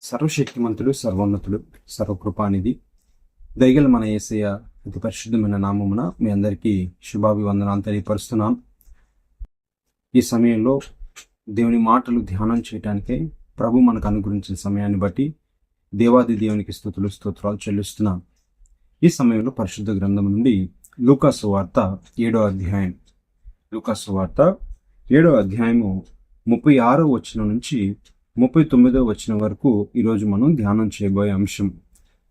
సర్వశక్తిమంతుడు, సర్వోన్నతుడు, సర్వకృపానిధి, దయగల మన యేసయ్య అతి పరిశుద్ధమైన నామమున మీ అందరికీ శుభాభివందనాలు తెలియపరుస్తున్నాను. ఈ సమయంలో దేవుని మాటలు ధ్యానం చేయటానికై ప్రభు మనకు అనుగ్రహించిన సమయాన్ని బట్టి దేవాది దేవునికి స్తోత్రాలు చెల్లిస్తున్నాను. ఈ సమయంలో పరిశుద్ధ గ్రంథం నుండి లూకాసు వార్త 7వ అధ్యాయం, లూకాసు వార్త 7వ అధ్యాయము 36వ వచనం నుంచి 39వ వచనం వరకు ఈరోజు మనం ధ్యానం చేయబోయే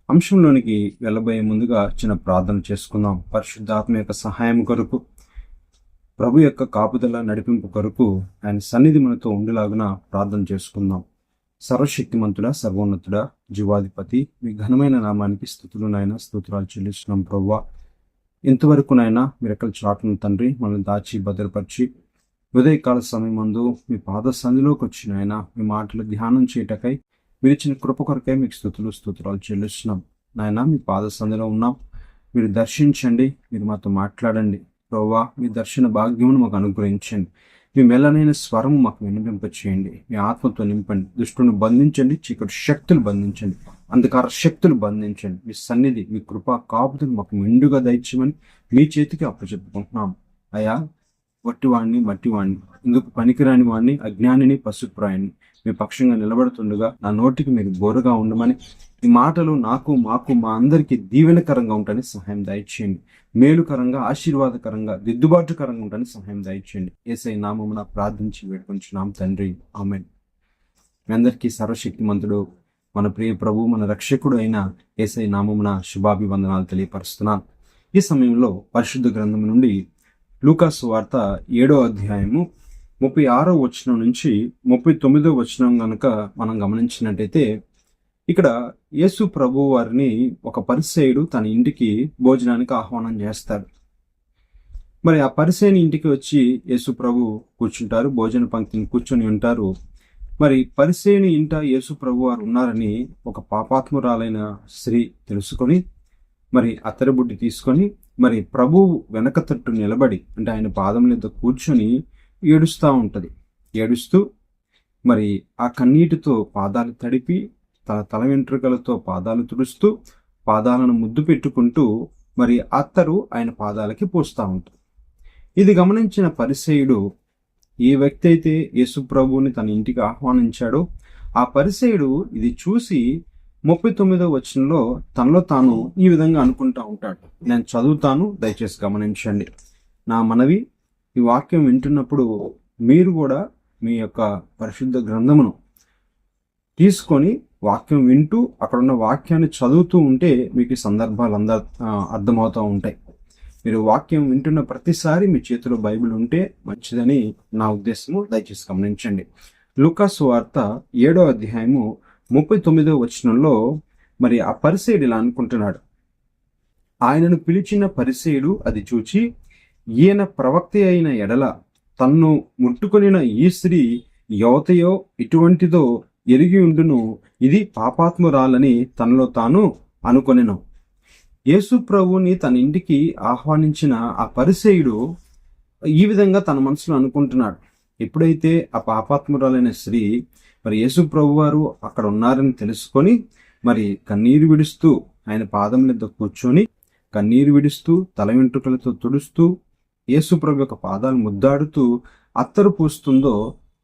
అంశంలోనికి వెళ్ళబోయే ముందుగా చిన్న ప్రార్థన చేసుకుందాం. పరిశుద్ధాత్మ యొక్క సహాయం కొరకు, ప్రభు యొక్క కాపుదల నడిపింపు కొరకు ఆయన సన్నిధి మనతో ఉండేలాగున ప్రార్థన చేసుకుందాం. సర్వశక్తిమంతుడా, సర్వోన్నతుడా, జీవాధిపతి, మీ ఘనమైన నామానికి స్తుతులు నాయన, స్తోత్రాలు చెల్లిస్తున్నాం. ప్రభువా, ఇంతవరకు నాయన మిరకల చాటును తండ్రి మనల్ని దాచి భద్రపరిచి ఉదయకాల సమయమందు మీ పాద సంధిలోకి వచ్చిన ఆయన మీ మాటలు ధ్యానం చేయటకై మీరు ఇచ్చిన కృప కొరకై మీకు స్తోత్రాలు చెల్లిస్తున్నాం. నాయన మీ పాద సంధిలో ఉన్నాం, మీరు దర్శించండి, మీరు మాతో మాట్లాడండి. ప్రభువా, మీ దర్శన భాగ్యమును మాకు అనుగ్రహించండి. మీ మెల్లనైన స్వరము మాకు వినిపింపచేయండి. మీ ఆత్మతో నింపండి. దుష్టుని బంధించండి, చీకటి శక్తులు బంధించండి, అంధకార శక్తులు బంధించండి. మీ సన్నిధి, మీ కృపా కాపుదలు మాకు మెండుగా దయచేయమని మీ చేతికి అప్పచెప్పుకుంటున్నాం. అయ్యా, వట్టివాణ్ణి, మట్టివాణ్ణి, ఇందుకు పనికిరాని వాణ్ణి, అజ్ఞానిని, పశుప్రాయాన్ని మీ పక్షంగా నిలబడుతుండగా నా నోటికి మీరు బోరుగా ఉండమని, ఈ మాటలు నాకు, మాకు, మా అందరికీ దీవెనకరంగా ఉంటాయని సహాయం దయచేయండి. మేలుకరంగా, ఆశీర్వాదకరంగా, దిద్దుబాటుకరంగా ఉంటాయని సహాయం దయచేయండి. యేసయ్య నామమున ప్రార్థించి వేడుకొంచున్నాం తండ్రి, ఆమేన్. మీ అందరికీ సర్వశక్తిమంతుడు, మన ప్రియ ప్రభు, మన రక్షకుడు అయిన యేసయ్య నామమున శుభాభివందనాలు తెలియపరుస్తున్నాను. ఈ సమయంలో పరిశుద్ధ గ్రంథం నుండి లూకాసు వార్త 7వ అధ్యాయము 36వ వచనం నుంచి 39వ వచనం గనుక మనం గమనించినట్టయితే, ఇక్కడ యేసు ప్రభు వారిని ఒక పరిసయ్యుడు తన ఇంటికి భోజనానికి ఆహ్వానం చేస్తాడు. మరి ఆ పరిసయ్యుని ఇంటికి వచ్చి యేసు ప్రభు కూర్చుంటారు, భోజన పంక్తిని కూర్చొని ఉంటారు. మరి పరిసయ్యుని ఇంట యేసు ప్రభు వారు ఉన్నారని ఒక పాపాత్మురాలైన స్త్రీ తెలుసుకొని మరి అత్తరి బుడ్డి తీసుకొని మరి ప్రభు వెనక తట్టు నిలబడి, అంటే ఆయన పాదం మీద కూర్చొని ఏడుస్తూ ఉంటుంది. ఏడుస్తూ మరి ఆ కన్నీటితో పాదాలు తడిపి తన తల వెంట్రుకలతో పాదాలు తుడుస్తూ పాదాలను ముద్దు పెట్టుకుంటూ మరి అత్తరు ఆయన పాదాలకి పూస్తూ ఉంటుంది. ఇది గమనించిన పరిసయ్యుడు, ఏ వ్యక్తి అయితే యేసు ప్రభువుని తన ఇంటికి ఆహ్వానించాడో ఆ పరిసయ్యుడు ఇది చూసి 39వ వచనంలో తనలో తాను ఈ విధంగా అనుకుంటా ఉంటాడు. నేను చదువుతాను, దయచేసి గమనించండి. నా మనవి, ఈ వాక్యం వింటున్నప్పుడు మీరు కూడా మీ యొక్క పరిశుద్ధ గ్రంథమును తీసుకొని వాక్యం వింటూ అక్కడున్న వాక్యాన్ని చదువుతూ ఉంటే మీకు సందర్భాలు అర్థమవుతూ ఉంటాయి. మీరు వాక్యం వింటున్న ప్రతిసారి మీ చేతిలో బైబిల్ ఉంటే మంచిదని నా ఉద్దేశము, దయచేసి గమనించండి. లూకాసు వార్త 7వ అధ్యాయము 39వ వచనంలో మరి ఆ పరిసయ్యుడు ఇలా అనుకుంటున్నాడు. ఆయనను పిలిచిన పరిసయ్యుడు అది చూచి, ఈయన ప్రవక్త అయిన ఎడల తన్ను ముట్టుకొనిన ఈ స్త్రీ యువతయో ఇటువంటిదో ఎరిగి ఉండును, ఇది పాపాత్మురాలని తనలో తాను అనుకొనెను. యేసు ప్రభువుని తన ఇంటికి ఆహ్వానించిన ఆ పరిసయ్యుడు ఈ విధంగా తన మనసులో అనుకుంటున్నాడు. ఎప్పుడైతే ఆ పాపాత్మురాలైన స్త్రీ మరి యేసు ప్రభు వారు అక్కడ ఉన్నారని తెలుసుకొని మరి కన్నీరు విడుస్తూ ఆయన పాదం మీద కూర్చొని కన్నీరు విడుస్తూ తల వెంట్రుకలతో తుడుస్తూ యేసు ప్రభు యొక్క పాదాలు ముద్దాడుతూ అత్తరు పూస్తుందో,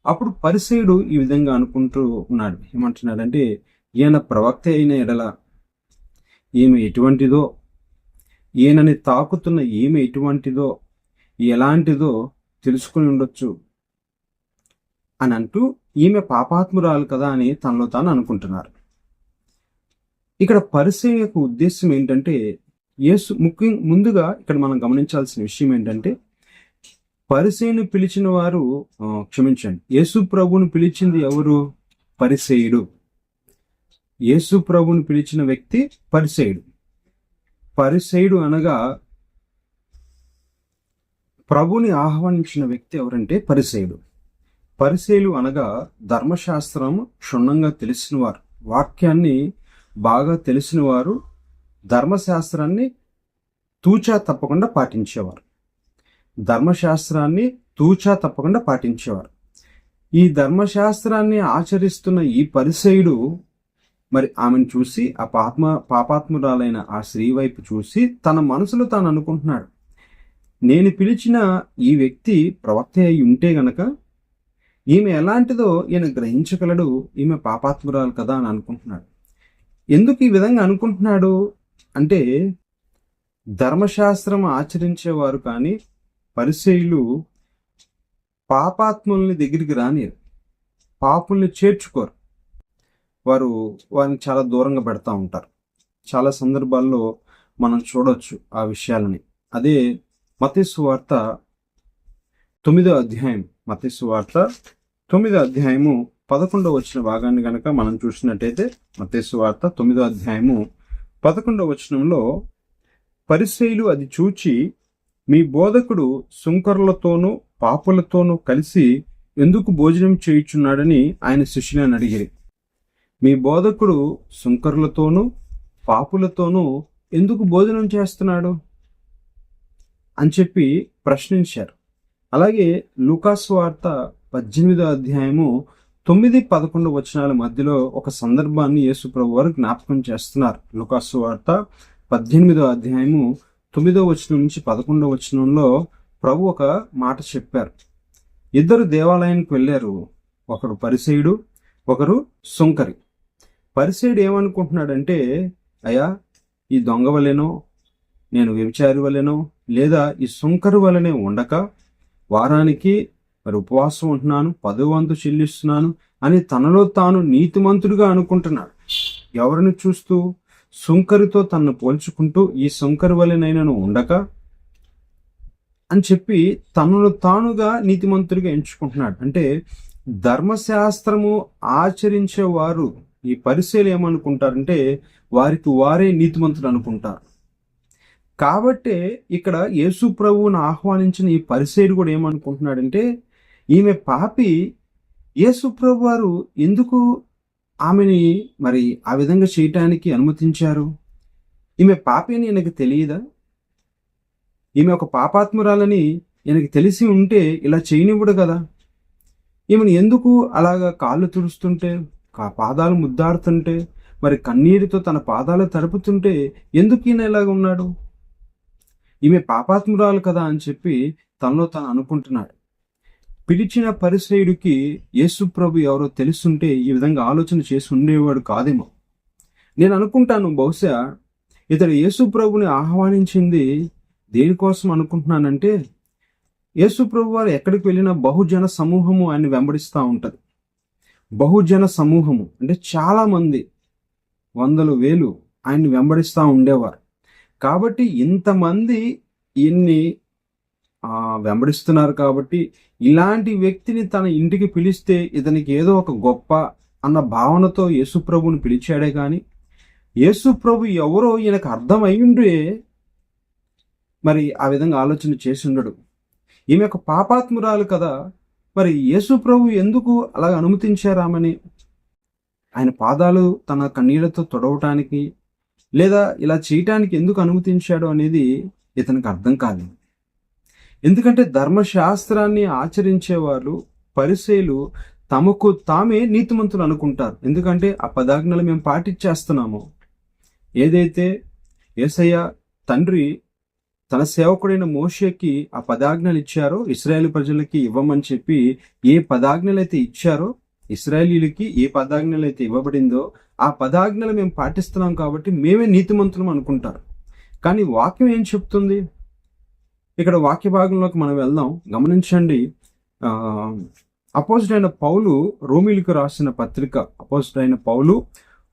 అప్పుడు పరిసయ్యుడు ఈ విధంగా అనుకుంటూ ఉన్నాడు. ఏమంటున్నాడంటే, ఈయన ప్రవక్త అయిన ఎడల ఈమె ఎటువంటిదో, ఈయనని తాకుతున్న ఈమె ఎటువంటిదో, ఎలాంటిదో తెలుసుకుని ఉండొచ్చు అని అంటూ ఈమె పాపాత్మురాలు కదా అని తనలో తాను అనుకుంటున్నారు. ఇక్కడ పరిసయ్యుని యొక్క ఉద్దేశం ఏంటంటే, ముందుగా ఇక్కడ మనం గమనించాల్సిన విషయం ఏంటంటే, పరిసయ్యుని పిలిచిన వారు క్షమించండి, యేసు ప్రభువుని పిలిచింది ఎవరు? పరిసయ్యుడు. యేసు ప్రభువుని పిలిచిన వ్యక్తి పరిసయ్యుడు. పరిసయ్యుడు అనగా ప్రభుని ఆహ్వానించిన వ్యక్తి ఎవరంటే పరిసయ్యుడు. పరిసయ్యులు అనగా ధర్మశాస్త్రం క్షుణ్ణంగా తెలిసిన వారు, వాక్యాన్ని బాగా తెలిసిన వారు, ధర్మశాస్త్రాన్ని తూచా తప్పకుండా పాటించేవారు. ధర్మశాస్త్రాన్ని తూచా తప్పకుండా పాటించేవారు. ఈ ధర్మశాస్త్రాన్ని ఆచరిస్తున్న ఈ పరిసయ్యుడు మరి ఆమెను చూసి ఆ పాపాత్మురాలైన ఆ స్త్రీ వైపు చూసి తన మనసులో తాను అనుకుంటున్నాడు, నేను పిలిచిన ఈ వ్యక్తి ప్రవక్త అయి ఉంటే గనక ఈమె ఎలాంటిదో ఈయన గ్రహించగలడు, ఈమె పాపాత్మురాలు కదా అని అనుకుంటున్నాడు. ఎందుకు ఈ విధంగా అనుకుంటున్నాడు అంటే, ధర్మశాస్త్రం ఆచరించేవారు కానీ పరిసయ్యులు పాపాత్ముల్ని దగ్గరికి రానియరు, పాపుల్ని చేర్చుకోరు. వారిని చాలా దూరంగా పెడతా ఉంటారు. చాలా సందర్భాల్లో మనం చూడొచ్చు ఆ విషయాలని. అదే మత్తయి సువార్త 9వ అధ్యాయం, మత్తయి సువార్త 9వ అధ్యాయము 11వ వచన భాగాన్ని గనక మనం చూసినట్టయితే, మత్తయి సువార్త 9వ అధ్యాయము 11వ వచనంలో, పరిసయ్యులు అది చూచి, మీ బోధకుడు సుంకరులతోనూ పాపులతోనూ కలిసి ఎందుకు భోజనం చేయుచున్నాడని ఆయన శిష్యులను అడిగిరి. మీ బోధకుడు సుంకరులతోనూ పాపులతోనూ ఎందుకు భోజనం చేస్తున్నాడు అని చెప్పి ప్రశ్నించారు. అలాగే లూకాసు వార్త 18వ అధ్యాయము 9-11 వచనాల మధ్యలో ఒక సందర్భాన్ని యేసు ప్రభు వారు జ్ఞాపకం చేస్తున్నారు. లూకాసు వార్త 18వ అధ్యాయము 9వ వచనం నుంచి 11వ వచనంలో ప్రభు ఒక మాట చెప్పారు. ఇద్దరు దేవాలయానికి వెళ్ళారు, ఒకరు పరిసయ్యుడు, ఒకరు సుంకరి. పరిసయ్యుడు ఏమనుకుంటున్నాడంటే, అయ్యా ఈ దొంగ వలెనో, నేను వ్యభిచారి వలెనో, లేదా ఈ సుంకరు వలనే ఉండక వారానికి మరి ఉపవాసం ఉంటున్నాను, 10వ వంతు చెల్లిస్తున్నాను అని తనలో తాను నీతిమంతుడిగా అనుకుంటున్నాడు. ఎవరిని చూస్తూ? సుంకరితో తనను పోల్చుకుంటూ ఈ సుంకరి వలెనైనను ఉండక అని చెప్పి తనను తానుగా నీతిమంతుడిగా ఎంచుకుంటున్నాడు. అంటే ధర్మశాస్త్రము ఆచరించేవారు, ఈ పరిసయ్యులు ఏమనుకుంటారంటే వారికి వారే నీతిమంతుడు అనుకుంటారు. కాబట్టే ఇక్కడ యేసు ప్రభువును ఆహ్వానించిన ఈ పరిసయ్యుడు కూడా ఏమనుకుంటున్నాడంటే, ఈమె పాపి, యేసు ప్రభు వారు ఎందుకు ఆమెని మరి ఆ విధంగా చేయటానికి అనుమతించారు? ఈమె పాపి అని ఈయనకు తెలియదా? ఈమె ఒక పాపాత్మురాలని ఈయనకి తెలిసి ఉంటే ఇలా చేయనివ్వడు కదా. ఈమెను ఎందుకు అలాగా కాళ్ళు తుడుస్తుంటే, పాదాలు ముద్దాడుతుంటే, మరి కన్నీరుతో తన పాదాలు తడుపుతుంటే ఎందుకు ఈయన ఇలాగ ఉన్నాడు? ఈమె పాపాత్మురాలు కదా అని చెప్పి తనలో తాను అనుకుంటున్నాడు. పిలిచిన పరిసయ్యుడికి యేసు ప్రభు ఎవరో తెలుసుంటే ఈ విధంగా ఆలోచన చేసి ఉండేవాడు కాదేమో. నేను అనుకుంటాను, బహుశా ఇతడు యేసు ప్రభుని ఆహ్వానించింది దేనికోసం అనుకుంటున్నానంటే, యేసు ప్రభు వారు ఎక్కడికి వెళ్ళినా బహుజన సమూహము ఆయన్ని వెంబడిస్తూ ఉంటుంది. బహుజన సమూహము అంటే చాలా మంది, వందలు వేలు ఆయన్ని వెంబడిస్తూ ఉండేవారు. కాబట్టి ఇంతమంది ఈయన్ని వెంబడిస్తున్నారు కాబట్టి ఇలాంటి వ్యక్తిని తన ఇంటికి పిలిస్తే ఇతనికి ఏదో ఒక గొప్ప అన్న భావనతో యేసుప్రభుని పిలిచాడే కానీ యేసుప్రభు ఎవరో ఈయనకు అర్థమయ్యుండే మరి ఆ విధంగా ఆలోచన చేసి ఉండడు. ఈమె ఒక పాపాత్మురాలు కదా, మరి యేసుప్రభు ఎందుకు అలా అనుమతించారామని, ఆయన పాదాలు తన కన్నీళ్లతో తొడవటానికి లేదా ఇలా చేయటానికి ఎందుకు అనుమతించాడు అనేది ఇతనికి అర్థం కాదు. ఎందుకంటే ధర్మశాస్త్రాన్ని ఆచరించేవారు పరిసయ్యులు తమకు తామే నీతిమంతులు అనుకుంటారు. ఎందుకంటే ఆ 10 ఆజ్ఞలు మేము పాటించేస్తున్నాము. ఏదైతే యేసయ్య తండ్రి తన సేవకుడైన మోషేకి ఆ 10 ఆజ్ఞలు ఇచ్చారో, ఇశ్రాయేలు ప్రజలకి ఇవ్వమని చెప్పి ఏ 10 ఆజ్ఞలు అయితే ఇచ్చారో, ఇశ్రాయేలీలకి ఏ 10 ఆజ్ఞలు అయితే ఇవ్వబడిందో ఆ 10 ఆజ్ఞలు మేము పాటిస్తున్నాం కాబట్టి మేమే నీతిమంతులం అనుకుంటారు. కానీ వాక్యం ఏం చెప్తుంది? ఇక్కడ వాక్య భాగంలోకి మనం వెళ్దాం. గమనించండి. అపోజిట్ పౌలు రోమీలకు రాసిన పత్రిక,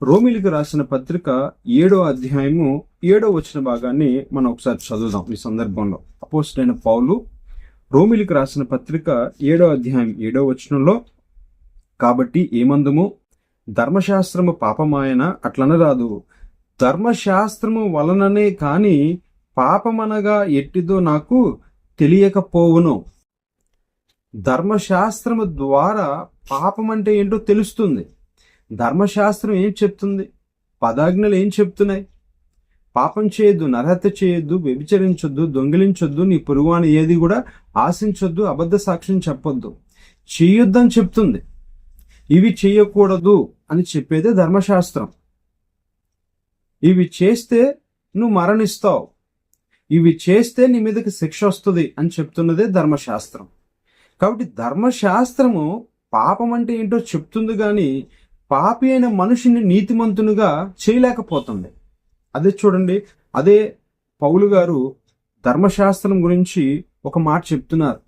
రోమీలకు రాసిన పత్రిక 7వ అధ్యాయము 7వ వచన భాగాన్ని మనం ఒకసారి చదువుదాం ఈ సందర్భంలో. అపోజిట్ పౌలు రోమీలకు రాసిన పత్రిక 7వ అధ్యాయం 7వ వచనంలో, కాబట్టి ఏమందుము, ధర్మశాస్త్రము పాపమాయన అట్లనరాదు, ధర్మశాస్త్రము వలననే కాని పాపమనగా ఎట్టిదో నాకు తెలియకపోవును. ధర్మశాస్త్రము ద్వారా పాపం అంటే ఏంటో తెలుస్తుంది. ధర్మశాస్త్రం ఏం చెప్తుంది? 10 ఆజ్ఞలు ఏం చెప్తున్నాయి? పాపం చేయొద్దు, నరహత్య చేయొద్దు, వ్యభిచరించొద్దు, దొంగిలించొద్దు, నీ పొరుగువాని ఏది కూడా ఆశించొద్దు, అబద్ధ సాక్ష్యం చెప్పొద్దు, చేయొద్దని చెప్తుంది. ఇవి చేయకూడదు అని చెప్పేదే ధర్మశాస్త్రం. ఇవి చేస్తే నువ్వు మరణిస్తావు, ఇవి చేస్తే నీ మీదకి శిక్ష వస్తుంది అని చెప్తున్నదే ధర్మశాస్త్రం. కాబట్టి ధర్మశాస్త్రము పాపం అంటే ఏంటో చెప్తుంది, కానీ పాపి అయిన మనిషిని నీతిమంతునిగా చేయలేకపోతుంది. అదే చూడండి, అదే పౌలు గారు ధర్మశాస్త్రం గురించి ఒక మాట చెప్తున్నారు.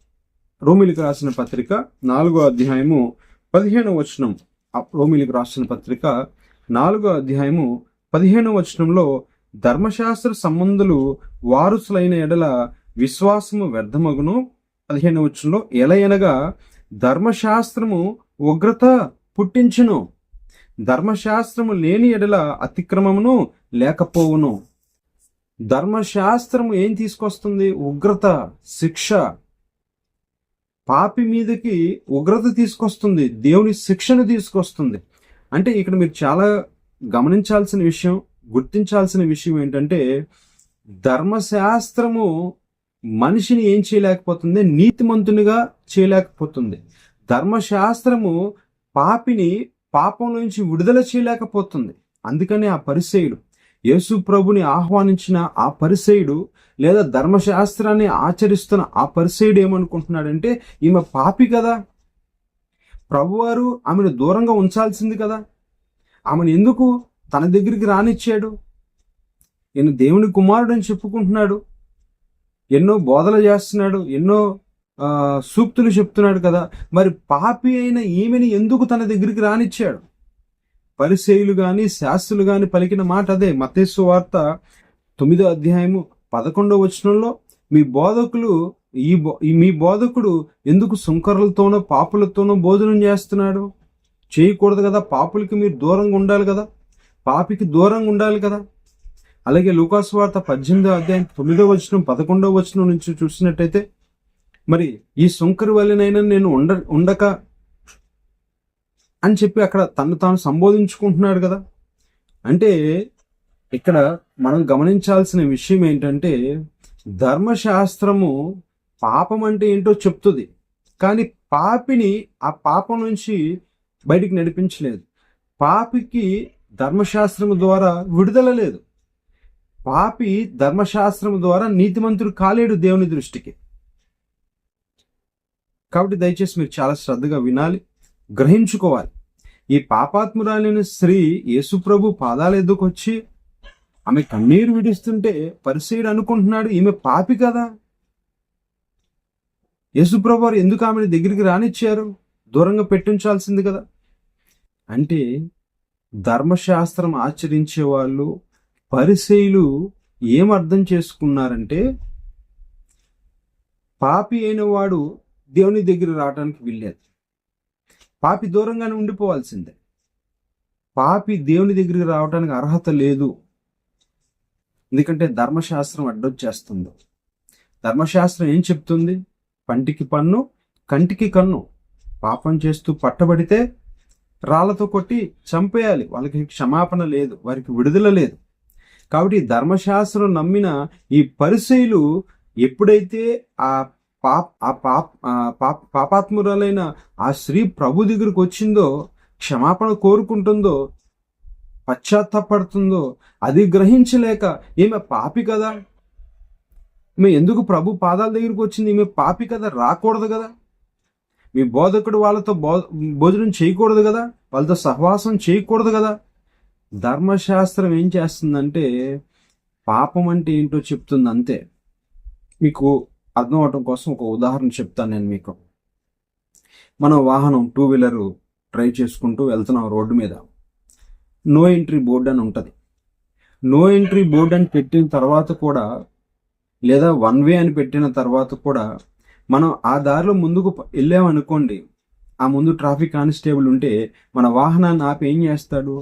రోమిలికి రాసిన పత్రిక 4వ అధ్యాయము 15వ వచనం. రోమిలికి రాసిన పత్రిక 4వ అధ్యాయము 15వ వచనంలో, ధర్మశాస్త్ర సంబంధులు వారసులైన ఎడల విశ్వాసము వ్యర్థమగును. 15వ వచనంలో, ఎలయనగా ధర్మశాస్త్రము ఉగ్రత పుట్టించును, ధర్మశాస్త్రము లేని ఎడల అతిక్రమమును లేకపోవును. ధర్మశాస్త్రము ఏం తీసుకొస్తుంది? ఉగ్రత, శిక్ష. పాపి మీదకి ఉగ్రత తీసుకొస్తుంది, దేవుని శిక్షను తీసుకొస్తుంది. అంటే ఇక్కడ మీరు చాలా గమనించాల్సిన విషయం, గుర్తించాల్సిన విషయం ఏంటంటే, ధర్మశాస్త్రము మనిషిని ఏం చేయలేకపోతుంది? నీతిమంతునిగా చేయలేకపోతుంది. ధర్మశాస్త్రము పాపిని పాపం నుంచి విడుదల చేయలేకపోతుంది. అందుకని ఆ పరిసయ్యుడు, యేసు ప్రభుని ఆహ్వానించిన ఆ పరిసయ్యుడు, లేదా ధర్మశాస్త్రాన్ని ఆచరిస్తున్న ఆ పరిసయ్యుడు ఏమనుకుంటున్నాడంటే, ఈమె పాపి కదా, ప్రభువారు ఆమెను దూరంగా ఉంచాల్సింది కదా, ఆమెను ఎందుకు తన దగ్గరికి రానిచ్చాడు? ఈయన దేవుని కుమారుడు అని చెప్పుకుంటున్నాడు, ఎన్నో బోధలు చేస్తున్నాడు, ఎన్నో సూక్తులు చెప్తున్నాడు కదా, మరి పాపి అయిన ఈమెని ఎందుకు తన దగ్గరికి రానిచ్చాడు? పరిసయ్యులు గాని శాస్త్రులు గాని పలికిన మాట అదే. మత్తయి సువార్త 9వ అధ్యాయము 11వ వచనంలో, మీ బోధకుడు ఎందుకు సుంకరులతోనో పాపులతోనో భోజనం చేస్తున్నాడు? చేయకూడదు కదా, పాపులకి మీరు దూరంగా ఉండాలి కదా, పాపికి దూరంగా ఉండాలి కదా. అలాగే లూకాసు వార్త 18వ అధ్యాయం 9వ వచనం 11వ వచనం నుంచి చూసినట్టయితే, మరి ఈ సుంకరి వల్లనైనా నేను ఉండక అని చెప్పి అక్కడ తను తాను సంబోధించుకుంటున్నాడు కదా. అంటే ఇక్కడ మనం గమనించాల్సిన విషయం ఏంటంటే, ధర్మశాస్త్రము పాపం అంటే ఏంటో చెప్తుంది, కానీ పాపిని ఆ పాపం నుంచి బయటికి నడిపించలేదు. పాపికి ధర్మశాస్త్రము ద్వారా విడుదల లేదు. పాపి ధర్మశాస్త్రము ద్వారా నీతిమంతుడు కాలేడు దేవుని దృష్టికి. కాబట్టి దయచేసి మీరు చాలా శ్రద్ధగా వినాలి, గ్రహించుకోవాలి. ఈ పాపాత్మురాలైన స్త్రీ యేసుప్రభు పాదాల ఎద్దుకు వచ్చి ఆమె కన్నీరు విడుస్తుంటే పరిసయ్యుడు అనుకుంటున్నాడు, ఈమె పాపి కదా, యేసుప్రభు వారు ఎందుకు ఆమెను దగ్గరికి రానిచ్చారు? దూరంగా పెట్టించాల్సింది కదా. అంటే ధర్మశాస్త్రం ఆచరించే వాళ్ళు, పరిసయ్యులు ఏం అర్థం చేసుకున్నారంటే, పాపి అయిన వాడు దేవుని దగ్గర రావడానికి వీల్లేదు, పాపి దూరంగానే ఉండిపోవాల్సిందే, పాపి దేవుని దగ్గరికి రావడానికి అర్హత లేదు. ఎందుకంటే ధర్మశాస్త్రం అడ్డొచ్చేస్తుంది. ధర్మశాస్త్రం ఏం చెప్తుంది? పంటికి పన్ను, కంటికి కన్ను. పాపం చేస్తూ పట్టబడితే రాళ్లతో కొట్టి చంపేయాలి, వాళ్ళకి క్షమాపణ లేదు, వారికి విడుదల లేదు. కాబట్టి ధర్మశాస్త్రం నమ్మిన ఈ పరిసయ్యులు ఎప్పుడైతే పాపాత్మురాలైన ఆ స్త్రీ ప్రభు దగ్గరికి వచ్చిందో, క్షమాపణ కోరుకుంటుందో, పశ్చాత్తాపడుతుందో, అది గ్రహించలేక ఈమె పాపి కదా, ఈమె ఎందుకు ప్రభు పాదాల దగ్గరికి వచ్చింది, ఈమె పాపి కదా, రాకూడదు కదా, మీ బోధకుడు వాళ్ళతో భోజనం చేయకూడదు కదా, వాళ్ళతో సహవాసం చేయకూడదు కదా. ధర్మశాస్త్రం ఏం చేస్తుందంటే పాపం అంటే ఏంటో చెప్తుంది అంతే. మీకు అర్థం అవటం కోసం ఒక ఉదాహరణ చెప్తాను నేను మీకు. మనం వాహనం 2 వీలర్ డ్రైవ్ చేసుకుంటూ వెళ్తున్నాం రోడ్డు మీద, నో ఎంట్రీ బోర్డు అని ఉంటుంది. నో ఎంట్రీ బోర్డు అని పెట్టిన తర్వాత కూడా, లేదా 1 వే అని పెట్టిన తర్వాత కూడా, మనం ఆ దారిలో ముందుకు వెళ్ళామనుకోండి, ఆ ముందు ట్రాఫిక్ కానిస్టేబుల్ ఉంటే మన వాహనాన్ని ఆపి ఏం చేస్తాడు?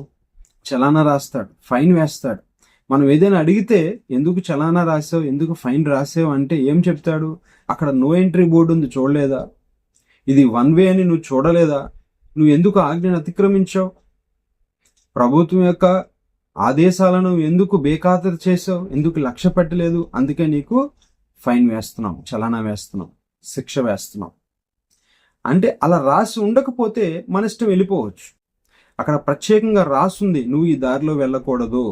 చలానా రాస్తాడు, ఫైన్ వేస్తాడు. మనం ఏదైనా అడిగితే ఎందుకు చలానా రాసావు, ఎందుకు ఫైన్ రాసావు అంటే ఏం చెప్తాడు? అక్కడ నో ఎంట్రీ బోర్డు ఉంది, చూడలేదా? ఇది 1 వే అని నువ్వు చూడలేదా? నువ్వు ఎందుకు ఆజ్ఞను అతిక్రమించావు? ప్రభుత్వం యొక్క ఆదేశాలను ఎందుకు బేఖాతరు చేసావు? ఎందుకు లక్ష్య పెట్టలేదు? అందుకే నీకు ఫైన్ వేస్తున్నాం, చలానా వేస్తున్నాం, శిక్ష వేస్తున్నాం. అంటే అలా రాసి ఉండకపోతే మన ఇష్టం వెళ్ళిపోవచ్చు. అక్కడ ప్రత్యేకంగా రాసుంది, నువ్వు ఈ దారిలో వెళ్ళకూడదు,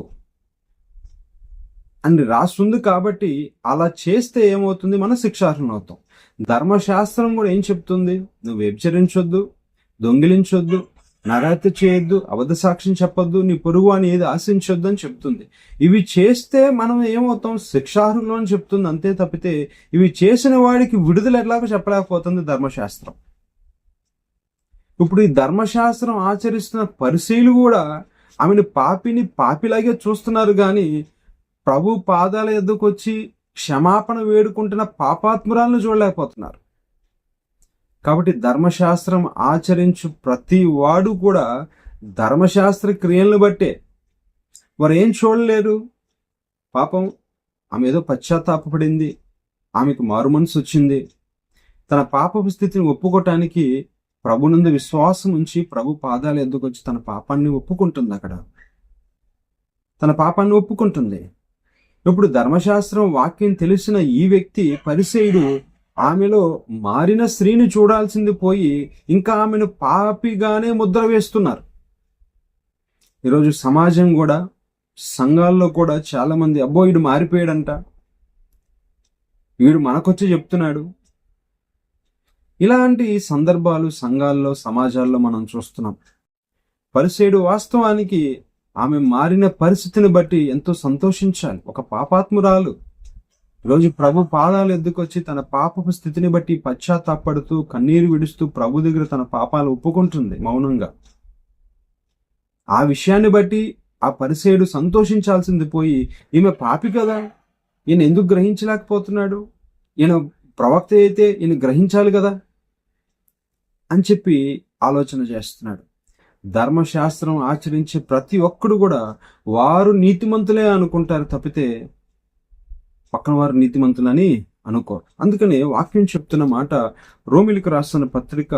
అని రాస్తుంది. కాబట్టి అలా చేస్తే ఏమవుతుంది, మనం శిక్షార్హులం అవుతాం. ధర్మశాస్త్రం కూడా ఏం చెప్తుంది? నువ్వు వ్యభిచరించొద్దు, దొంగిలించొద్దు, నరహత్య చేయొద్దు, అబద్ధ సాక్ష్యం చెప్పొద్దు, నీ పొరుగు అని ఏది ఆశించొద్దు అని చెప్తుంది. ఇవి చేస్తే మనం ఏమవుతాం, శిక్షార్హులు అని చెప్తుంది. అంతే తప్పితే ఇవి చేసిన వాడికి విడుదల ఎట్లాగో చెప్పలేకపోతుంది ధర్మశాస్త్రం. ఇప్పుడు ఈ ధర్మశాస్త్రం ఆచరిస్తున్న పరిసయ్యులు కూడా ఆమెను పాపిలాగే చూస్తున్నారు, కానీ ప్రభు పాదాల ఎద్దుకు వచ్చి క్షమాపణ వేడుకుంటున్న పాపాత్మురాలను చూడలేకపోతున్నారు. కాబట్టి ధర్మశాస్త్రం ఆచరించు ప్రతి వాడు కూడా ధర్మశాస్త్ర క్రియలను బట్టే వారు ఏం చూడలేరు. పాపం ఆమె ఏదో పశ్చాత్తాపపడింది, ఆమెకు మారు మనసు వచ్చింది, తన పాపపు స్థితిని ఒప్పుకోవటానికి ప్రభునందు విశ్వాసం ఉంచి ప్రభు పాదాలు ఎద్దుకొచ్చి తన పాపాన్ని ఒప్పుకుంటుంది. అక్కడ తన పాపాన్ని ఒప్పుకుంటుంది. ఇప్పుడు ధర్మశాస్త్రం వాక్యం తెలిసిన ఈ వ్యక్తి పరిసయ్యుడు ఆమెలో మారిన స్త్రీని చూడాల్సింది పోయి ఇంకా ఆమెను పాపిగానే ముద్ర వేస్తున్నారు. ఈరోజు సమాజం కూడా, సంఘాల్లో కూడా చాలా మంది, అబ్బో వీడు మారిపోయాడంట, వీడు మనకొచ్చి చెప్తున్నాడు, ఇలాంటి సందర్భాలు సంఘాల్లో, సమాజాల్లో మనం చూస్తున్నాం. పరిసయ్యుడు వాస్తవానికి ఆమె మారిన పరిస్థితిని బట్టి ఎంతో సంతోషించాలి. ఒక పాపాత్మురాలు రోజు ప్రభు పాదాలు ఎద్దుకొచ్చి తన పాపపు స్థితిని బట్టి పశ్చాత్తాపడుతూ కన్నీరు విడుస్తూ ప్రభు దగ్గర తన పాపాలు ఒప్పుకుంటుంది మౌనంగా. ఆ విషయాన్ని బట్టి ఆ పరిసయ్యుడు సంతోషించాల్సింది పోయి, ఈమె పాపి కదా, ఈయన ఎందుకు గ్రహించలేకపోతున్నాడు, ఈయన ప్రవక్త అయితే ఈయన గ్రహించాలి కదా అని చెప్పి ఆలోచన చేస్తున్నాడు. ధర్మశాస్త్రం ఆచరించే ప్రతి ఒక్కడు కూడా వారు నీతిమంతులే అనుకుంటారు తప్పితే పక్కన వారు నీతిమంతులని అనుకోరు. అందుకనే వాక్యం చెప్తున్న మాట రోమిలికి రాసిన పత్రిక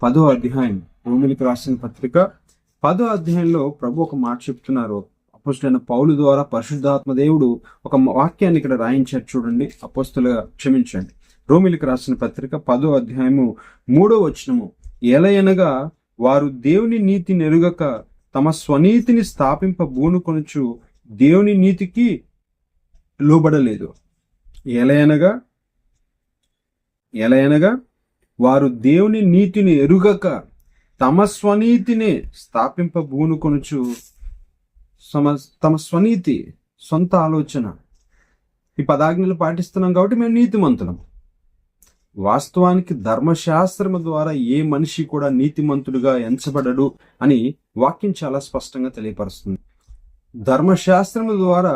10వ అధ్యాయం, రోమిలికి రాసిన పత్రిక 10వ అధ్యాయంలో ప్రభు ఒక మాట చెప్తున్నారు. అపోస్తలుడైన పౌలు ద్వారా పరిశుద్ధాత్మ దేవుడు ఒక వాక్యాన్ని ఇక్కడ రాయించారు. చూడండి, అపోస్తలుగా క్షమించండి, రోమిలికి రాసిన పత్రిక 10వ అధ్యాయము 3వ వచనము, ఎలయనగా వారు దేవుని నీతి నెరుగక తమ స్వనీతిని స్థాపింప బూనుకొనుచు దేవుని నీతికి లోబడలేదు. ఎలయనగా వారు దేవుని నీతిని ఎరుగక తమ స్వనీతిని స్థాపింప బూనుకొనుచు, తమ స్వనీతి, సొంత ఆలోచన, ఈ పదాజ్ఞలు పాటిస్తున్నాం కాబట్టి మేము నీతిమంతులం. వాస్తవానికి ధర్మశాస్త్రము ద్వారా ఏ మనిషి కూడా నీతిమంతుడుగా ఎంచబడడు అని వాక్యం చాలా స్పష్టంగా తెలియపరుస్తుంది. ధర్మశాస్త్రము ద్వారా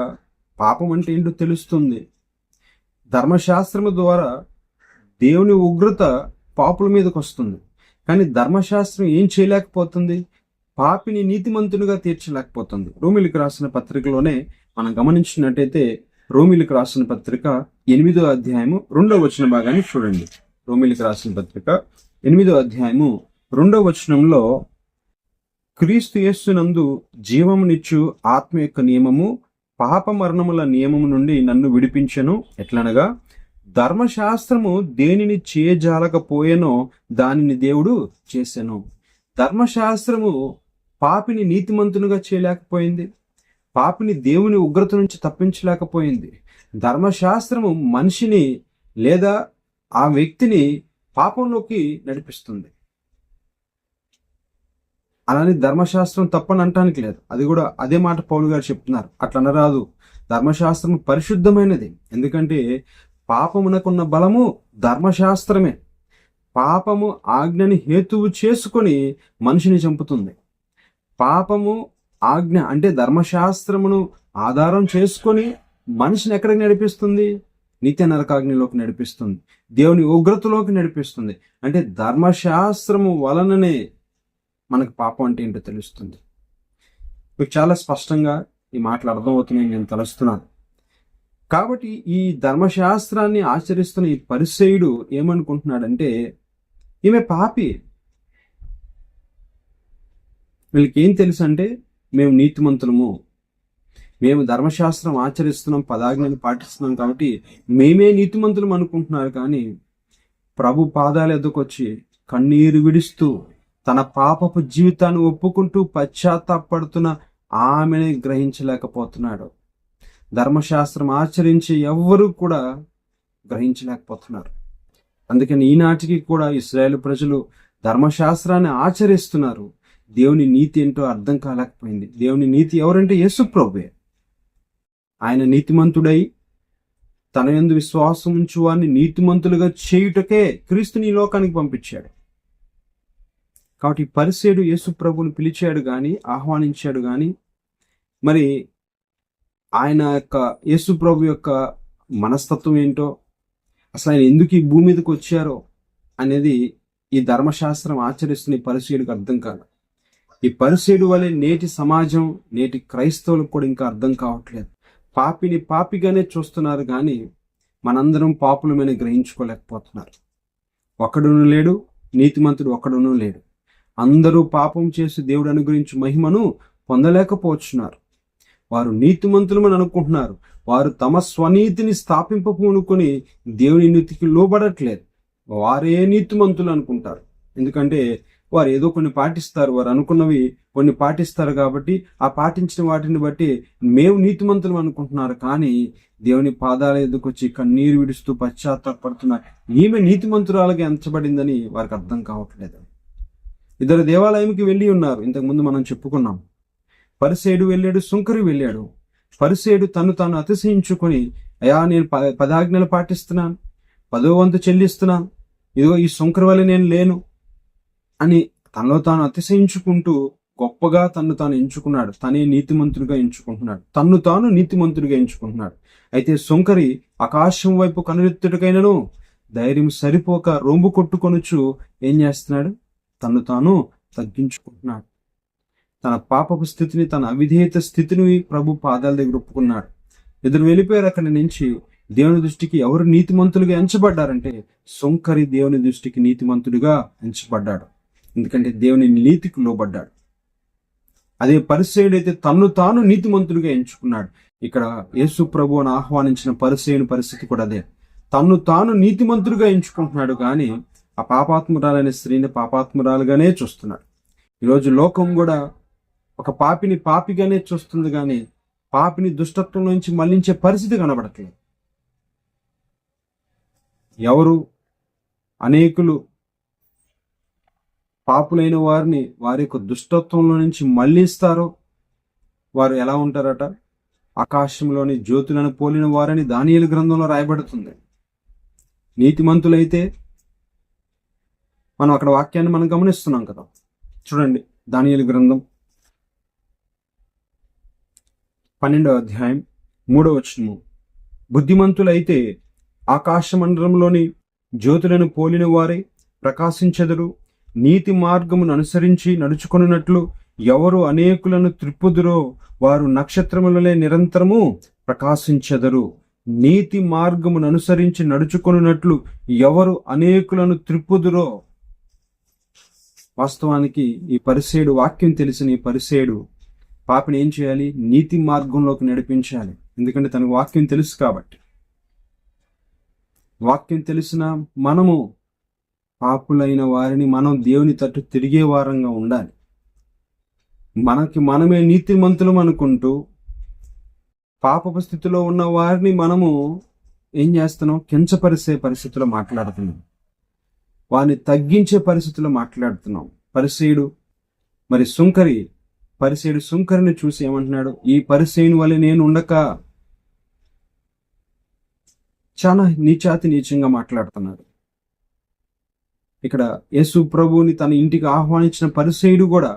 పాపం అంటే ఏంటో తెలుస్తుంది. ధర్మశాస్త్రము ద్వారా దేవుని ఉగ్రత పాపుల మీదకి వస్తుంది. కానీ ధర్మశాస్త్రం ఏం చేయలేకపోతుంది, పాపిని నీతిమంతునిగా తీర్చలేకపోతుంది. రోమిలికి రాసిన పత్రికలోనే మనం గమనించినట్టయితే, రోమిలికి రాసిన పత్రిక 8వ అధ్యాయము 2వ వచన భాగాన్ని చూడండి. రోమిలికి రాసిన పత్రిక 8వ అధ్యాయము 2వ వచనంలో, క్రీస్తు యేసునందు జీవమునిచ్చు ఆత్మ యొక్క నియమము పాప మరణముల నియమము నుండి నన్ను విడిపించెను. ఎట్లనగా ధర్మశాస్త్రము దేనిని చేయజాలకపోయేనో దానిని దేవుడు చేసెను. ధర్మశాస్త్రము పాపిని నీతిమంతునిగా చేయలేకపోయింది, పాపిని దేవుని ఉగ్రత నుంచి తప్పించలేకపోయింది. ధర్మశాస్త్రము మనిషిని లేదా ఆ వ్యక్తిని పాపంలోకి నడిపిస్తుంది. అలానే ధర్మశాస్త్రం తప్పని అంటానికి లేదు. అది కూడా అదే మాట పౌలు గారు చెప్తున్నారు. అట్లా అనరాదు. ధర్మశాస్త్రం పరిశుద్ధమైనది. ఎందుకంటే పాపమునకున్న బలము ధర్మశాస్త్రమే. పాపము ఆజ్ఞని హేతువు చేసుకొని మనిషిని చంపుతుంది. పాపము ఆజ్ఞ అంటే ధర్మశాస్త్రమును ఆధారం చేసుకొని మనిషిని ఎక్కడికి నడిపిస్తుంది? నిత్య నరకాగ్నిలోకి నడిపిస్తుంది, దేవుని ఉగ్రతలోకి నడిపిస్తుంది. అంటే ధర్మశాస్త్రము వలననే మనకు పాపం అంటే ఏంటో తెలుస్తుంది. మీకు చాలా స్పష్టంగా ఈ మాటలు అర్థమవుతున్నాయి నేను తలుస్తున్నాను. కాబట్టి ఈ ధర్మశాస్త్రాన్ని ఆచరిస్తున్న ఈ పరిసయ్యుడు ఏమనుకుంటున్నాడంటే, ఈమె పాపి, వీళ్ళకి ఏం తెలుసు అంటే మేము నీతిమంతులము, మేము ధర్మశాస్త్రం ఆచరిస్తున్నాం, పదాజ్ఞలు పాటిస్తున్నాం కాబట్టి మేమే నీతిమంతులం అనుకుంటున్నారు. కానీ ప్రభు పాదాల ఎదుకొచ్చి కన్నీరు విడుస్తూ తన పాపపు జీవితాన్ని ఒప్పుకుంటూ పశ్చాత్తాపడుతున్న ఆమెని గ్రహించలేకపోతున్నాడు. ధర్మశాస్త్రం ఆచరించి ఎవ్వరూ కూడా గ్రహించలేకపోతున్నారు. అందుకని ఈనాటికి కూడా ఇశ్రాయేలు ప్రజలు ధర్మశాస్త్రాన్ని ఆచరిస్తున్నారు. దేవుని నీతి ఏంటో అర్థం కాలేకపోయింది. దేవుని నీతి ఎవరంటే యేసు ప్రభువే. ఆయన నీతిమంతుడై తన యందు విశ్వాసం ఉంచు వారిని నీతిమంతులుగా చేయుటకే క్రీస్తుని ఈ లోకానికి పంపించాడు. కాబట్టి పరిసేయుడు యేసు ప్రభువుని పిలిచాడు గాని, ఆహ్వానించాడు గాని, మరి ఆయన యొక్క యేసు ప్రభు యొక్క మనస్తత్వం ఏంటో, అసలు ఆయన ఎందుకు ఈ భూమి మీదకి వచ్చారో అనేది ఈ ధర్మశాస్త్రం ఆచరిస్తున్న ఈ పరిసేయుడికి అర్థం కాదు. ఈ పరిసేయుడు వలె నేటి సమాజం, నేటి క్రైస్తవులకు కూడా ఇంకా అర్థం కావట్లేదు. పాపిని పాపిగానే చూస్తున్నారు కానీ మనందరం పాపులమని గ్రహించుకోలేకపోతున్నారు. ఒకడును లేడు, నీతిమంతుడు ఒకడును లేడు. అందరూ పాపం చేసి దేవుడు అనుగ్రహించు మహిమను పొందలేకపోతున్నారు. వారు నీతిమంతులమని అనుకుంటున్నారు. వారు తమ స్వనీతిని స్థాపింపూనుకొని దేవుని నీతికి లోబడట్లేదు. వారే నీతిమంతులు అనుకుంటారు. ఎందుకంటే వారు ఏదో కొన్ని పాటిస్తారు, వారు అనుకున్నవి కొన్ని పాటిస్తారు కాబట్టి ఆ పాటించిన వాటిని బట్టి మేము నీతిమంతులు అనుకుంటున్నారు. కానీ దేవుని పాదాల ఎదుకు వచ్చి కన్నీరు విడుస్తూ పశ్చాత్తాపడుతున్నారు. ఈమె నీతిమంతురాలుగా ఎంచబడిందని వారికి అర్థం కావట్లేదు. ఇద్దరు దేవాలయంకి వెళ్ళి ఉన్నారు. ఇంతకుముందు మనం చెప్పుకున్నాం. పరిసేయుడు వెళ్ళాడు, సుంకరి వెళ్ళాడు. పరిసేయుడు తను తాను అతిశయించుకొని, అయ్యా నేను 10 ఆజ్ఞలు పాటిస్తున్నాను, 10వ వంతు చెల్లిస్తున్నాను, ఇదిగో ఈ సుంకరి వల్ల నేను లేను అని తనలో తాను అతిశయించుకుంటూ గొప్పగా తన్ను తాను ఎంచుకున్నాడు. తనే నీతిమంతుడిగా ఎంచుకుంటున్నాడు, తన్ను తాను నీతిమంతుడిగా ఎంచుకుంటున్నాడు. అయితే సుంకరి ఆకాశం వైపు కనురెత్తుడికైనను ధైర్యం సరిపోక రొంబు కొట్టుకొనుచు ఏం చేస్తున్నాడు? తన్ను తాను తగ్గించుకుంటున్నాడు. తన పాపపు స్థితిని, తన అవిధేయత స్థితిని ప్రభు పాదాల దగ్గర ఒప్పుకున్నాడు. ఇద్దరు వెళ్ళిపోయారు అక్కడి నుంచి. దేవుని దృష్టికి ఎవరు నీతిమంతులుగా ఎంచబడ్డారంటే సుంకరి దేవుని దృష్టికి నీతిమంతుడిగా ఎంచబడ్డాడు. ఎందుకంటే దేవుని నీతికి లోబడ్డాడు. అదే పరిసేయుడు అయితే తన్ను తాను నీతిమంతుడిగా ఎంచుకున్నాడు. ఇక్కడ యేసు ప్రభువును ఆహ్వానించిన పరిసేయుని పరిస్థితి కూడా అదే. తన్ను తాను నీతిమంతుడిగా ఎంచుకుంటున్నాడు కానీ ఆ పాపాత్మురాలైన స్త్రీని పాపాత్మురాలుగానే చూస్తున్నాడు. ఈరోజు లోకం కూడా ఒక పాపిని పాపిగానే చూస్తుంది కానీ పాపిని దుష్టత్వం నుంచి మళ్లించే పరిస్థితి కనబడట్లేదు. ఎవరు అనేకులు పాపులైన వారిని వారి యొక్క దుష్టత్వంలో నుంచి మళ్లిస్తారో వారు ఎలా ఉంటారట? ఆకాశంలోని జ్యోతులను పోలిన వారని దానియేలు గ్రంథంలో రాయబడుతుంది. నీతిమంతులైతే మనం అక్కడ వాక్యాన్ని మనం గమనిస్తున్నాం కదా. చూడండి, దానియేలు గ్రంథం 12వ అధ్యాయం 3వ వచనము. బుద్ధిమంతులైతే ఆకాశ మండలంలోని జ్యోతులను పోలిన వారే ప్రకాశించెదరు. నీతి మార్గమును అనుసరించి నడుచుకొనున్నట్లు ఎవరు అనేకులను త్రిప్పుదురో వారు నక్షత్రములలే నిరంతరము ప్రకాశించెదరు. నీతి మార్గమును అనుసరించి నడుచుకొనున్నట్లు ఎవరు అనేకులను త్రిప్పుదురో. వాస్తవానికి ఈ పరిసేయుడు వాక్యం తెలిసిన ఈ పరిసేయుడు పాపిని ఏం చేయాలి? నీతి మార్గంలోకి నడిపించాలి. ఎందుకంటే తనకు వాక్యం తెలుసు కాబట్టి. వాక్యం తెలిసిన మనము పాపులైన వారిని మనం దేవుని తట్టు తిరిగే వారంగా ఉండాలి. మనకి మనమే నీతిమంతులం అనుకుంటూ పాపపు స్థితిలో ఉన్న వారిని మనము ఏం చేస్తున్నాం? కించపరిసే పరిస్థితిలో మాట్లాడుతున్నాం, వారిని తగ్గించే పరిస్థితిలో మాట్లాడుతున్నాం. పరిసేయుడు మరి పరిసేయుడు సుంకరిని చూసి ఏమంటున్నాడు? ఈ పరిసేయుని వల్ల నేను ఉండక చాలా నీచాతి నీచంగా మాట్లాడుతున్నాడు. ఇక్కడ యేసు ప్రభువుని తన ఇంటికి ఆహ్వానించిన పరిసేయుడు కూడా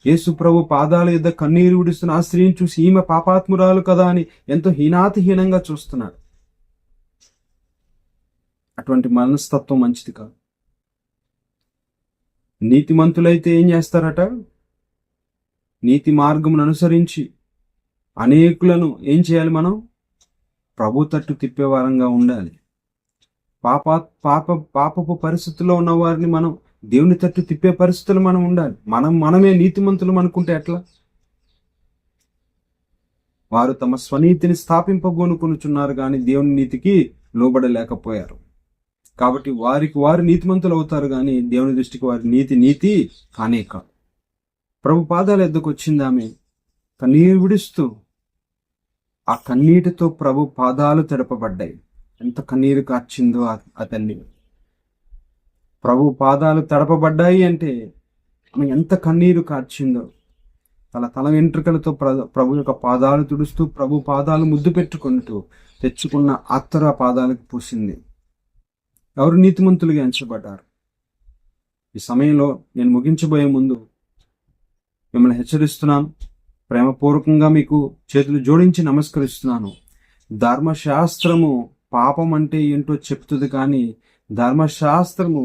యేసు ప్రభు పాదాల యొద్ద కన్నీరు విడుస్తున్న ఆ స్త్రీని చూసి ఈమె పాపాత్మురాలు కదా అని ఎంతో హీనాతిహీనంగా చూస్తున్నాడు. అటువంటి మనస్తత్వం మంచిది కాదు. నీతిమంతులైతే ఏం చేస్తారట? నీతి మార్గమును అనుసరించి అనేకులను ఏం చేయాలి? మనం ప్రభు తట్టు తిప్పేవారంగా ఉండాలి. పాపపు పరిస్థితుల్లో ఉన్న వారిని మనం దేవుని తట్టు తిప్పే పరిస్థితులు మనం ఉండాలి. మనమే నీతిమంతులు అనుకుంటే ఎట్లా? వారు తమ స్వనీతిని స్థాపింపబోనుకొనుచున్నారు కానీ దేవుని నీతికి లోబడలేకపోయారు. కాబట్టి వారు నీతిమంతులు అవుతారు కానీ దేవుని దృష్టికి వారి నీతి కానే కాదు. ప్రభు పాదాల ఎద్దకు వచ్చింది ఆమె కన్నీరు విడుస్తూ ఆ కన్నీటితో ప్రభు పాదాలు తడపబడ్డాయి. ఎంత కన్నీరు కార్చిందో ఆ తల్లి. ప్రభు పాదాలు తడపబడ్డాయి అంటే ఆమె ఎంత కన్నీరు కార్చిందో. తల వెంట్రుకలతో ప్రభు యొక్క పాదాలు తుడుస్తూ, ప్రభు పాదాలు ముద్దు పెట్టుకుంటూ తెచ్చుకున్న అత్తరు ఆ పాదాలకు పూసింది. ఎవరు నీతిమంతులుగా ఎంచబడ్డారు? ఈ సమయంలో నేను ముగించబోయే ముందు మిమ్మల్ని హెచ్చరిస్తున్నాను, ప్రేమపూర్వకంగా మీకు చేతులు జోడించి నమస్కరిస్తున్నాను. ధర్మశాస్త్రము పాపం అంటే ఏంటో చెప్తుంది, కానీ ధర్మశాస్త్రము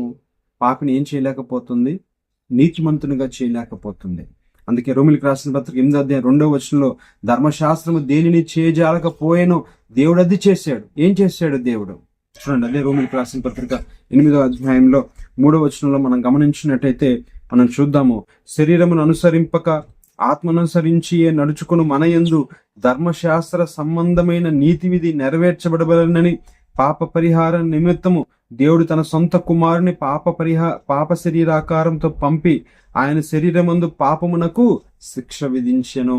పాపిని ఏం చేయలేకపోతుంది? నీతిమంతునిగా చేయలేకపోతుంది. అందుకే రోమిలికి రాసిన పత్రిక 8వ అధ్యాయం 2వ వచనంలో ధర్మశాస్త్రము దేనిని చేయజాలకపోయేనో దేవుడు అది చేశాడు. ఏం చేశాడు దేవుడు? చూడండి, అదే రోమిలికి రాసిన పత్రిక 8వ అధ్యాయంలో 3వ వచనంలో మనం గమనించినట్టయితే మనం చూద్దాము. శరీరమును అనుసరింపక ఆత్మనుసరించి నడుచుకుని మన యందు ధర్మశాస్త్ర సంబంధమైన నీతి విధి నెరవేర్చబడబలనని పాప పరిహార నిమిత్తము దేవుడు తన సొంత కుమారుని పాప శరీరాకారంతో పంపి ఆయన శరీరమందు పాపమునకు శిక్ష విధించెను.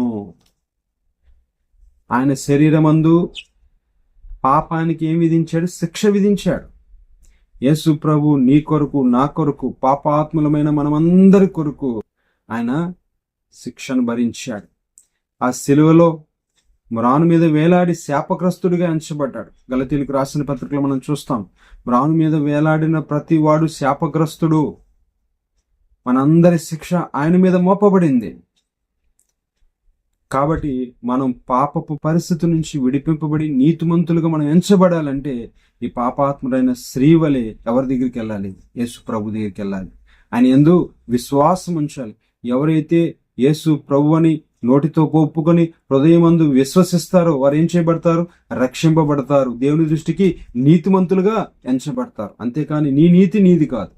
ఆయన శరీరమందు పాపానికి ఏం విధించాడు? శిక్ష విధించాడు. యేసు ప్రభు నీ కొరకు, నా కొరకు, పాపాత్ములమైన మనమందరి కొరకు ఆయన శిక్షను భరించాడు. ఆ శిలువలో మ్రాను మీద వేలాడి శాపగ్రస్తుడిగా ఎంచబడ్డాడు. గలతీయులకు రాసిన పత్రికలో మనం చూస్తాం, మ్రాను మీద వేలాడిన ప్రతి వాడు శాపగ్రస్తుడు. మనందరి శిక్ష ఆయన మీద మోపబడింది. కాబట్టి మనం పాపపు పరిస్థితి నుంచి విడిపింపబడి నీతిమంతులుగా మనం ఎంచబడాలంటే ఈ పాపాత్ముడైన స్త్రీ వలె ఎవరి దగ్గరికి వెళ్ళాలి? యేసు ప్రభు దగ్గరికి వెళ్ళాలి. ఆయన యందు విశ్వాసం ఉంచాలి. ఎవరైతే యేసు ప్రభు అని నోటితో ఒప్పుకొని హృదయమందు విశ్వసిస్తారో వారు ఏం చేయబడతారు? రక్షింపబడతారు. దేవుని దృష్టికి నీతిమంతులుగా ఎంచబడతారు. అంతేకాని నీ నీతి నీది కాదు.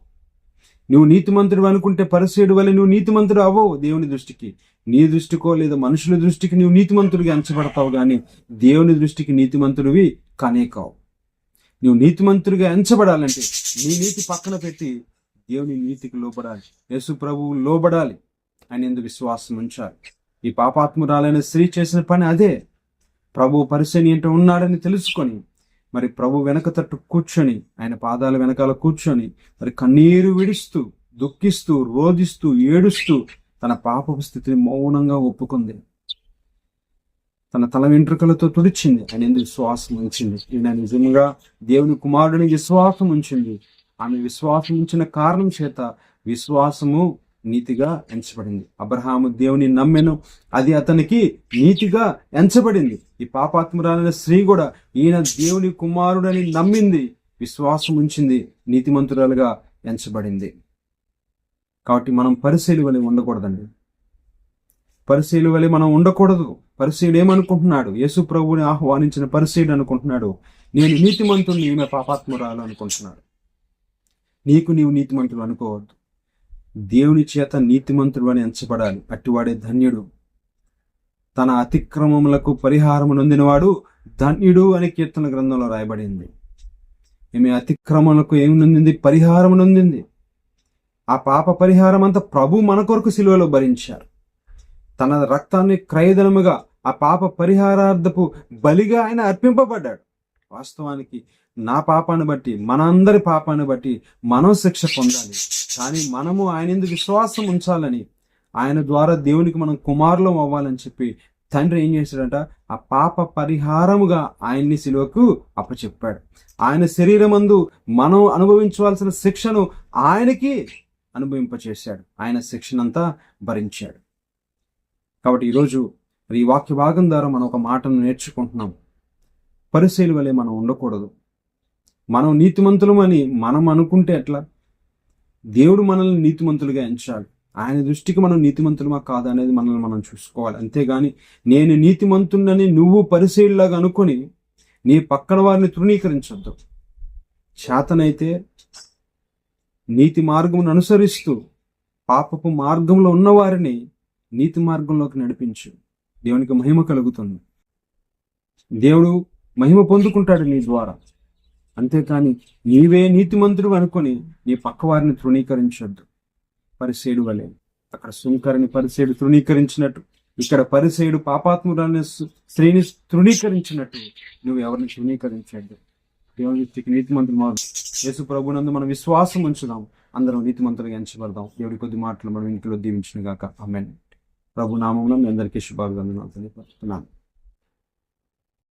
నువ్వు నీతిమంతుడు అనుకుంటే పరిసేయుడు వల్ల నువ్వు నీతిమంతుడు అవ్వవు. దేవుని దృష్టికి, నీ దృష్టికో లేదా మనుషుల దృష్టికి నువ్వు నీతిమంతుడిగా ఎంచబడతావు, కానీ దేవుని దృష్టికి నీతిమంతుడివి కానే కావు. నువ్వు నీతిమంతుడిగా ఎంచబడాలంటే నీ నీతి పక్కన పెట్టి దేవుని నీతికి లోబడాలి. యేసు ప్రభువు లోబడాలి. ఆయన ఎందుకు విశ్వాసం ఉంచాలి. ఈ పాపాత్మురాలైన స్త్రీ చేసిన పని అదే. ప్రభు పరిసని ఏంటో ఉన్నాడని తెలుసుకొని మరి ప్రభు వెనక తట్టు కూర్చొని, ఆయన పాదాల వెనకాల కూర్చొని మరి కన్నీరు విడుస్తూ, దుఃఖిస్తూ, రోధిస్తూ, ఏడుస్తూ తన పాపపు స్థితిని మౌనంగా ఒప్పుకుంది. తన తల వెంట్రుకలతో తుడిచింది. ఆయన ఎందుకు విశ్వాసం ఉంచింది. ఈయన నిజంగా దేవుని కుమారుడిని విశ్వాసం ఉంచింది. ఆమె విశ్వాసం ఉంచిన కారణం చేత విశ్వాసము నీతిగా ఎంచబడింది. అబ్రహాము దేవుని నమ్మెను, అది అతనికి నీతిగా ఎంచబడింది. ఈ పాపాత్మురాలైన స్త్రీ కూడా ఈయన దేవుని కుమారుడని నమ్మింది, విశ్వాసం ఉంచింది, నీతిమంతురాలుగా ఎంచబడింది. కాబట్టి మనం పరిశీలి వలె ఉండకూడదండి. పరిశీలి వలె మనం ఉండకూడదు. పరిశీలి ఏమనుకుంటున్నాడు? యేసు ప్రభువుని ఆహ్వానించిన పరిశీలి అనుకుంటున్నాడు నేను నీతిమంతుని, ఈమె పాపాత్మురాలు అనుకుంటున్నాడు. నీవు నీతిమంతుడు అనుకోవద్దు. దేవుని చేత నీతిమంతుడు అని ఎంచబడాలి. అట్టివాడే ధన్యుడు. తన అతిక్రమములకు పరిహారము నొందినవాడు ధన్యుడు అని కీర్తన గ్రంథంలో రాయబడింది. ఈమె అతిక్రమములకు ఏమి నొందింది? పరిహారము నొందింది. ఆ పాప పరిహారం అంతా ప్రభు మన కొరకు సిలువలో భరించారు. తన రక్తాన్ని క్రయధనముగా ఆ పాప పరిహారార్థపు బలిగా ఆయన అర్పింపబడ్డాడు. వాస్తవానికి నా పాపాన్ని బట్టి, మనందరి పాపాన్ని బట్టి మనం శిక్ష పొందాలి. కానీ మనము ఆయన ఎందుకు విశ్వాసం ఉంచాలని, ఆయన ద్వారా దేవునికి మనం కుమారులం అవ్వాలని చెప్పి తండ్రి ఏం చేశాడంట? ఆ పాప పరిహారముగా ఆయన్ని సిలువకు అప్పచెప్పాడు. ఆయన శరీరమందు మనం అనుభవించవలసిన శిక్షను ఆయనకి అనుభవింపచేశాడు. ఆయన శిక్షనంతా భరించాడు. కాబట్టి ఈరోజు ఈ వాక్య భాగం ద్వారా మనం ఒక మాటను నేర్చుకుంటున్నాం. పరిశీలి వలె మనం ఉండకూడదు. మనం నీతిమంతులమని మనం అనుకుంటే ఎట్లా? దేవుడు మనల్ని నీతిమంతులుగా ఎంచాలి. ఆయన దృష్టికి మనం నీతిమంతులమా కాదా అనేది మనల్ని మనం చూసుకోవాలి. అంతేగాని నేను నీతిమంతుడని నువ్వు పరిశీలిలాగా అనుకొని నీ పక్కన వారిని తృణీకరించొద్దు. చేతనైతే నీతి మార్గమును అనుసరిస్తూ పాపపు మార్గంలో ఉన్నవారిని నీతి మార్గంలోకి నడిపించు. దేవునికి మహిమ కలుగుతుంది. దేవుడు మహిమ పొందుకుంటాడు నీ ద్వారా. అంతేకాని నీవే నీతిమంతుడు అనుకొని నీ పక్క వారిని తృణీకరించొద్దు. పరిసేడు వలె అక్కడ సుంకరిని పరిసేడు తృణీకరించినట్టు ఇక్కడ పరిసయుడు పాపాత్మురాన్ని స్త్రీని తృణీకరించినట్టు నువ్వు ఎవరిని తృణీకరించద్దు. దేవుని దృష్టికి నీతిమంతులు మారు. యేసు ప్రభునందు మనం విశ్వాసం ఉంచుదాం, అందరం నీతిమంతులుగా ఎంచబడదాం. దేవుడి కొద్ది మాటలు మనం ఇంట్లో దీవించిన గాక. ఆమేన్. ప్రభు నామమున మీ అందరికీ శుభాభివందనాలు తెలియపరుస్తున్నాను.